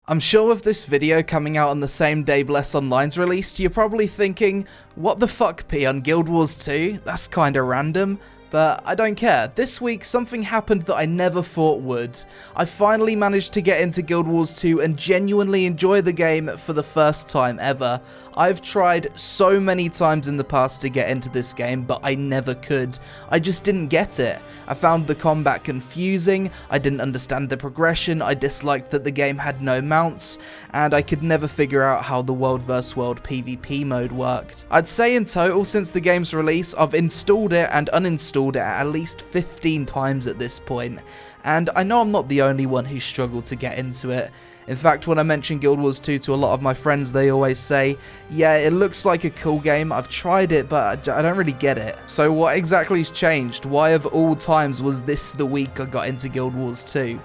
I'm sure with this video coming out on the same day Bless Online's released, you're probably thinking, what the fuck Peon, Guild Wars 2? That's kinda random. But I don't care. This week, something happened that I never thought would. I finally managed to get into Guild Wars 2 and genuinely enjoy the game for the first time ever. I've tried so many times in the past to get into this game, but I never could. I just didn't get it. I found the combat confusing, I didn't understand the progression, I disliked that the game had no mounts, and I could never figure out how the world vs world PvP mode worked. I'd say in total since the game's release, I've installed it and uninstalled it at least 15 times at this point, and I know I'm not the only one who struggled to get into it. In fact, when I mention Guild Wars 2 to a lot of my friends, they always say, yeah, it looks like a cool game, I've tried it, but I don't really get it. So what exactly has changed? Why of all times was this the week I got into Guild Wars 2?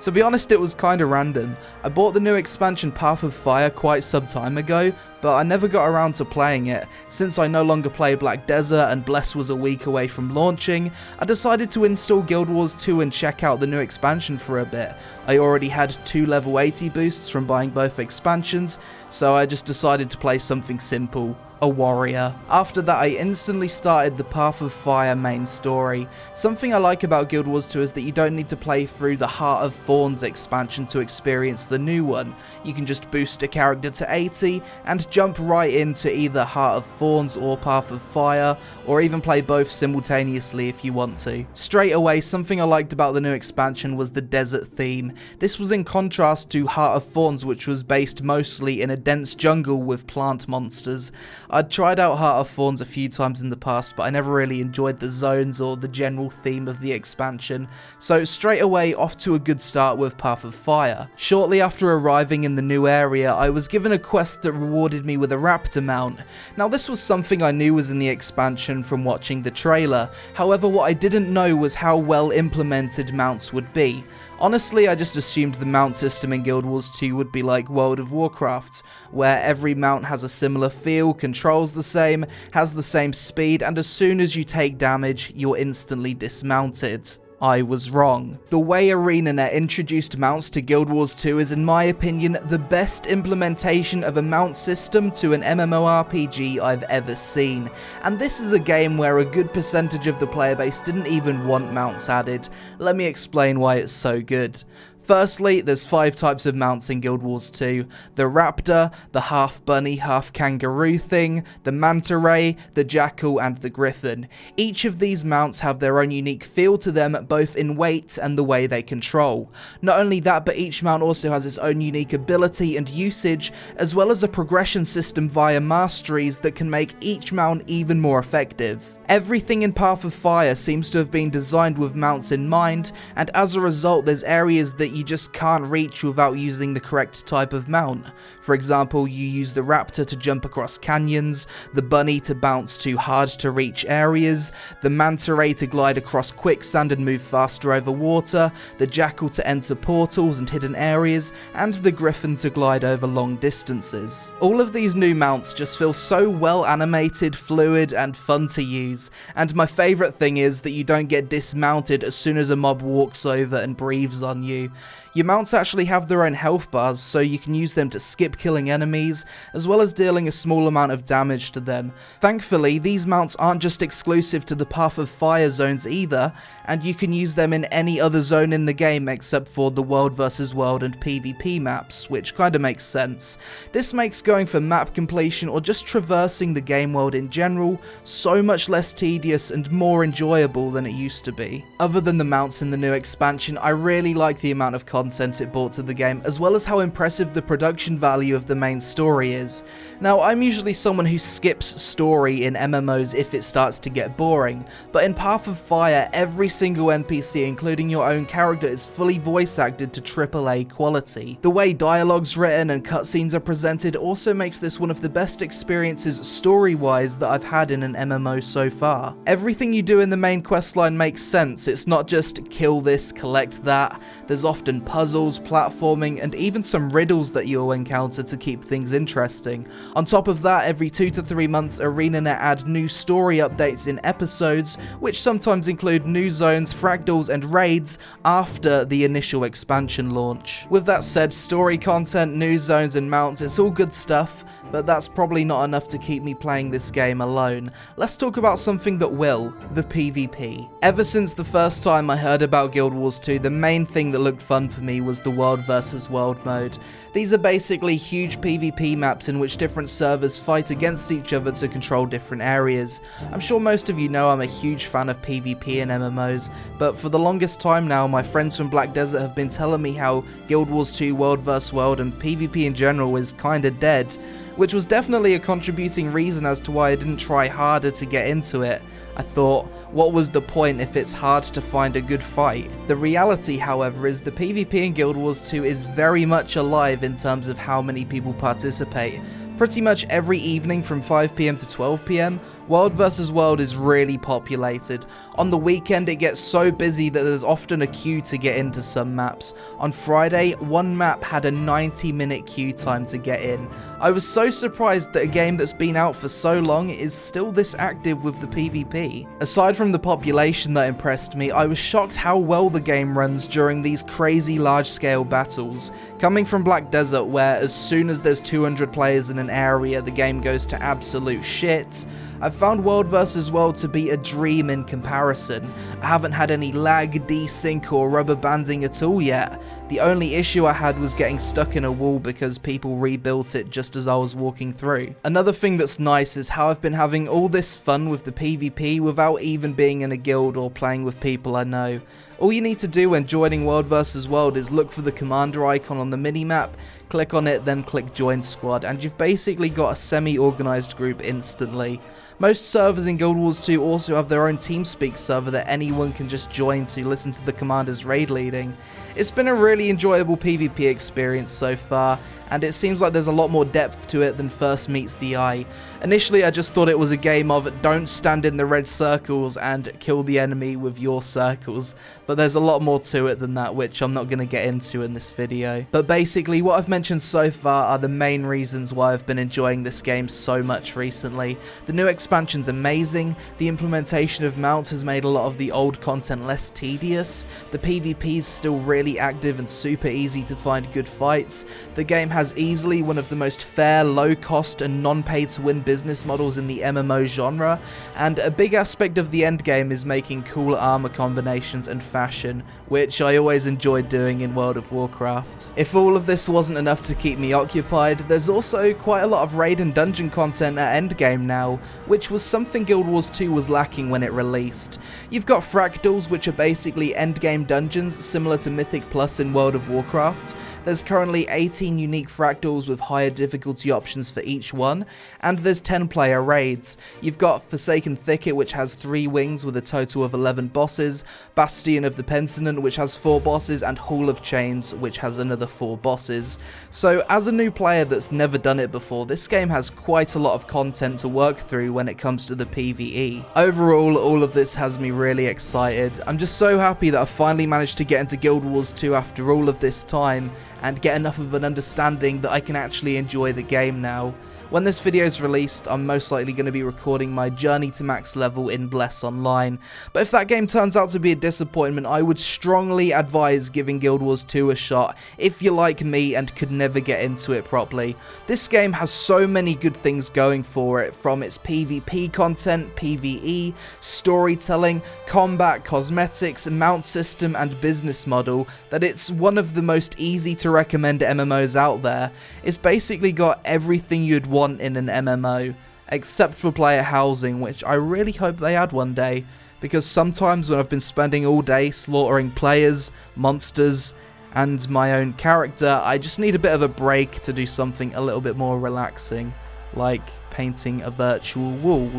To be honest, it was kinda random. I bought the new expansion Path of Fire quite some time ago, but I never got around to playing it. Since I no longer play Black Desert and Bless was a week away from launching, I decided to install Guild Wars 2 and check out the new expansion for a bit. I already had 2 level 80 boosts from buying both expansions, so I just decided to play something simple. A warrior. After that, I instantly started the Path of Fire main story. Something I like about Guild Wars 2 is that you don't need to play through the Heart of Thorns expansion to experience the new one. You can just boost a character to 80 and jump right into either Heart of Thorns or Path of Fire, or even play both simultaneously if you want to. Straight away, something I liked about the new expansion was the desert theme. This was in contrast to Heart of Thorns, which was based mostly in a dense jungle with plant monsters. I'd tried out Heart of Thorns a few times in the past, but I never really enjoyed the zones or the general theme of the expansion, so straight away off to a good start with Path of Fire. Shortly after arriving in the new area, I was given a quest that rewarded me with a raptor mount. Now this was something I knew was in the expansion from watching the trailer, however what I didn't know was how well implemented mounts would be. Honestly, I just assumed the mount system in Guild Wars 2 would be like World of Warcraft, where every mount has a similar feel, controls the same, has the same speed, and as soon as you take damage, you're instantly dismounted. I was wrong. The way ArenaNet introduced mounts to Guild Wars 2 is in my opinion the best implementation of a mount system to an MMORPG I've ever seen, and this is a game where a good percentage of the player base didn't even want mounts added. Let me explain why it's so good. Firstly, there's 5 types of mounts in Guild Wars 2. The Raptor, the half bunny, half kangaroo thing, the manta ray, the jackal, and the griffin. Each of these mounts have their own unique feel to them, both in weight and the way they control. Not only that, but each mount also has its own unique ability and usage, as well as a progression system via masteries that can make each mount even more effective. Everything in Path of Fire seems to have been designed with mounts in mind, and as a result there's areas that you just can't reach without using the correct type of mount. For example, you use the Raptor to jump across canyons, the Bunny to bounce to hard to reach areas, the Manta Ray to glide across quicksand and move faster over water, the Jackal to enter portals and hidden areas, and the Griffin to glide over long distances. All of these new mounts just feel so well animated, fluid, and fun to use. And my favourite thing is that you don't get dismounted as soon as a mob walks over and breathes on you. Your mounts actually have their own health bars, so you can use them to skip killing enemies, as well as dealing a small amount of damage to them. Thankfully, these mounts aren't just exclusive to the Path of Fire zones either, and you can use them in any other zone in the game except for the World vs World and PvP maps, which kinda makes sense. This makes going for map completion or just traversing the game world in general so much less tedious and more enjoyable than it used to be. Other than the mounts in the new expansion, I really like the amount of content it brought to the game, as well as how impressive the production value of the main story is. Now, I'm usually someone who skips story in MMOs if it starts to get boring, but in Path of Fire, every single NPC, including your own character, is fully voice acted to AAA quality. The way dialogue's written and cutscenes are presented also makes this one of the best experiences story-wise that I've had in an MMO so far. Everything you do in the main questline makes sense. It's not just kill this, collect that. There's often puzzles, platforming, and even some riddles that you'll encounter to keep things interesting. On top of that, every 2 to 3 months, ArenaNet add new story updates in episodes, which sometimes include new zones, fractals, and raids after the initial expansion launch. With that said, story content, new zones, and mounts, it's all good stuff, but that's probably not enough to keep me playing this game alone. Let's talk about something that will, the PvP. Ever since the first time I heard about Guild Wars 2, the main thing that looked fun for me was the world versus world mode. These are basically huge PvP maps in which different servers fight against each other to control different areas. I'm sure most of you know I'm a huge fan of PvP and MMOs, but for the longest time now, my friends from Black Desert have been telling me how Guild Wars 2 world vs world and PvP in general is kinda dead, which was definitely a contributing reason as to why I didn't try harder to get into it. I thought, what was the point if it's hard to find a good fight? The reality, however, is the PvP in Guild Wars 2 is very much alive in terms of how many people participate. Pretty much every evening from 5 PM to 12 PM, World vs World is really populated. On the weekend it gets so busy that there's often a queue to get into some maps. On Friday, one map had a 90-minute queue time to get in. I was so surprised that a game that's been out for so long is still this active with the PvP. Aside from the population that impressed me, I was shocked how well the game runs during these crazy large-scale battles. Coming from Black Desert, where as soon as there's 200 players in an area, the game goes to absolute shit, I've found World vs World to be a dream in comparison. I haven't had any lag, desync, or rubber banding at all yet. The only issue I had was getting stuck in a wall because people rebuilt it just as I was walking through. Another thing that's nice is how I've been having all this fun with the PvP without even being in a guild or playing with people I know. All you need to do when joining World vs World is look for the commander icon on the minimap, click on it, then click join squad, and you've basically got a semi-organised group instantly. Most servers in Guild Wars 2 also have their own TeamSpeak server that anyone can just join to listen to the commander's raid leading. It's been a really enjoyable PvP experience so far, and it seems like there's a lot more depth to it than first meets the eye. Initially I just thought it was a game of don't stand in the red circles and kill the enemy with your circles, but there's a lot more to it than that, which I'm not going to get into in this video. But basically what I've mentioned so far are the main reasons why I've been enjoying this game so much recently. The new expansion's amazing, the implementation of mounts has made a lot of the old content less tedious, the PvP is still really active and super easy to find good fights, the game has easily one of the most fair, low cost and non-pay to win business models in the MMO genre, and a big aspect of the endgame is making cool armor combinations and fashion, which I always enjoyed doing in World of Warcraft. If all of this wasn't enough to keep me occupied, there's also quite a lot of raid and dungeon content at endgame now, which was something Guild Wars 2 was lacking when it released. You've got Fractals, which are basically endgame dungeons similar to Mythic Plus in World of Warcraft. There's currently 18 unique Fractals with higher difficulty options for each one, and there's 10-player raids. You've got Forsaken Thicket, which has 3 wings with a total of 11 bosses, Bastion of the Pensonant, which has 4 bosses, and Hall of Chains, which has another 4 bosses. So as a new player that's never done it before, this game has quite a lot of content to work through when it comes to the PvE. Overall, all of this has me really excited. I'm just so happy that I finally managed to get into Guild Wars 2 after all of this time, and get enough of an understanding that I can actually enjoy the game now. When this video is released, I'm most likely going to be recording my journey to max level in Bless Online, but if that game turns out to be a disappointment, I would strongly advise giving Guild Wars 2 a shot if you're like me and could never get into it properly. This game has so many good things going for it, from its PvP content, PvE, storytelling, combat, cosmetics, mount system and business model, that it's one of the most easy to recommend MMOs out there. It's basically got everything you'd want in an MMO, except for player housing, which I really hope they add one day, because sometimes when I've been spending all day slaughtering players, monsters, and my own character, I just need a bit of a break to do something a little bit more relaxing, like painting a virtual wall,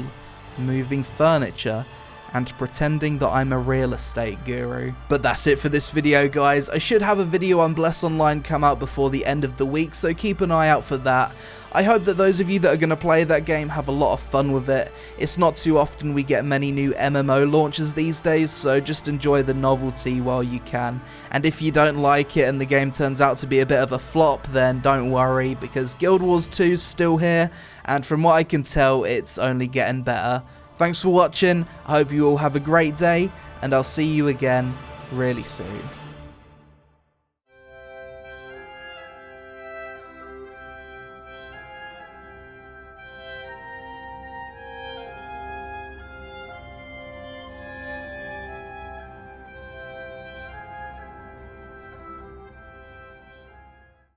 moving furniture, and pretending that I'm a real estate guru. But that's it for this video, guys. I should have a video on Bless Online come out before the end of the week, so keep an eye out for that. I hope that those of you that are going to play that game have a lot of fun with it. It's not too often we get many new MMO launches these days, so just enjoy the novelty while you can. And if you don't like it and the game turns out to be a bit of a flop, then don't worry, because Guild Wars 2 is still here, and from what I can tell, it's only getting better. Thanks for watching, I hope you all have a great day, and I'll see you again really soon.